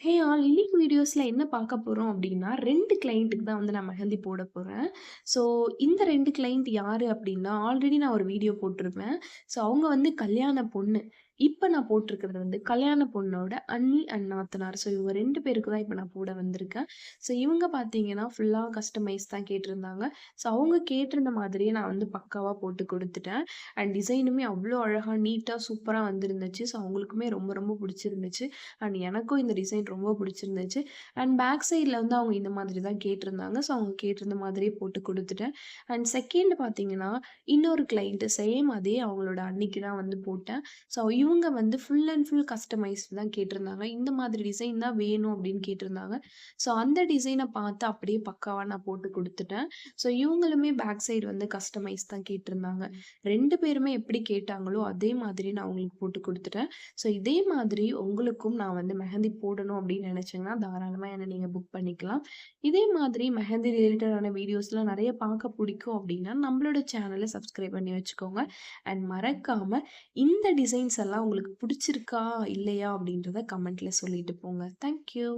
Hey all இன்னைக்கு வீடியோஸ்ல என்ன பார்க்க போறோம் அப்டின்னா, 2 கிளையன்ட்டுக்கு தான் வந்து நான் மெஹந்தி போட போறேன். ஸோ இந்த 2 கிளையன்ட் யாரு அப்டின்னா, ஆல்ரெடி நான் ஒரு வீடியோ போட்டிருப்பேன். ஸோ அவங்க வந்து கல்யாண பொண்ணு. இப்ப நான் போட்டிருக்கிறது வந்து கல்யாண பொண்ணோட அண்ணி அண்ட் நாத்தனார். ஸோ இவங்க 2 பேருக்கு தான் இப்ப நான் போட வந்திருக்கேன். ஸோ இவங்க பார்த்தீங்கன்னா, ஃபுல்லா கஸ்டமைஸ் தான் கேட்டிருந்தாங்க. ஸோ அவங்க கேட்டிருந்த மாதிரியே நான் வந்து பக்காவா போட்டு குடுத்துட்டேன். அண்ட் டிசைனுமே அவ்ளோ அழகா, நீட்டா, சூப்பரா வந்திருந்துச்சு. ஸோ அவங்களுக்குமே ரொம்ப ரொம்ப புடிச்சிருந்துச்சு. அண்ட் எனக்கும் இந்த டிசைன் ரொம்ப பிடிச்சிருந்துச்சு. அண்ட் பேக் சைட்ல வந்து அவங்க இந்த மாதிரி தான் கேட்டிருந்தாங்க. ஸோ அவங்க கேட்டிருந்த மாதிரியே போட்டு குடுத்துட்டேன். அண்ட் செகண்ட் பார்த்தீங்கன்னா, இன்னொரு கிளையன்ட் சேம் அதே அவங்களோட அன்னிக்கு தான் வந்து போட்டேன். ஸோ இவங்க வந்து ஃபுல் அண்ட் ஃபுல் கஸ்டமைஸ்டு தான் கேட்டிருந்தாங்க. இந்த மாதிரி டிசைன் தான் வேணும் அப்படின்னு கேட்டிருந்தாங்க. ஸோ அந்த டிசைன பார்த்து அப்படியே பக்காவா நான் போட்டு குடுத்துட்டேன். ஸோ இவங்களுமே பேக் சைடு வந்து கஸ்டமைஸ் தான் கேட்டிருந்தாங்க. 2 பேருமே எப்படி கேட்டாங்களோ அதே மாதிரி நான் அவங்களுக்கு போட்டு குடுத்துட்டேன். ஸோ இதே மாதிரி உங்களுக்கும் நான் வந்து மெஹந்தி போடணும் அப்படின்னு நினைச்சீங்கன்னா, தாராளமா என்ன நீங்க புக் பண்ணிக்கலாம். இதே மாதிரி மெஹந்தி ரிலேட்டடான வீடியோஸ்லாம் நெறைய பார்க்க பிடிக்கும் அப்படின்னா, நம்மளோட சேனல சப்ஸ்கிரைப் பண்ணி வச்சுக்கோங்க. அண்ட் மறக்காம இந்த டிசைன்ஸ் எல்லாம் உங்களுக்கு பிடிச்சிருக்கா? இல்லையா? அப்படின்றத கமெண்ட்ல சொல்லிட்டு போங்க. Thank you.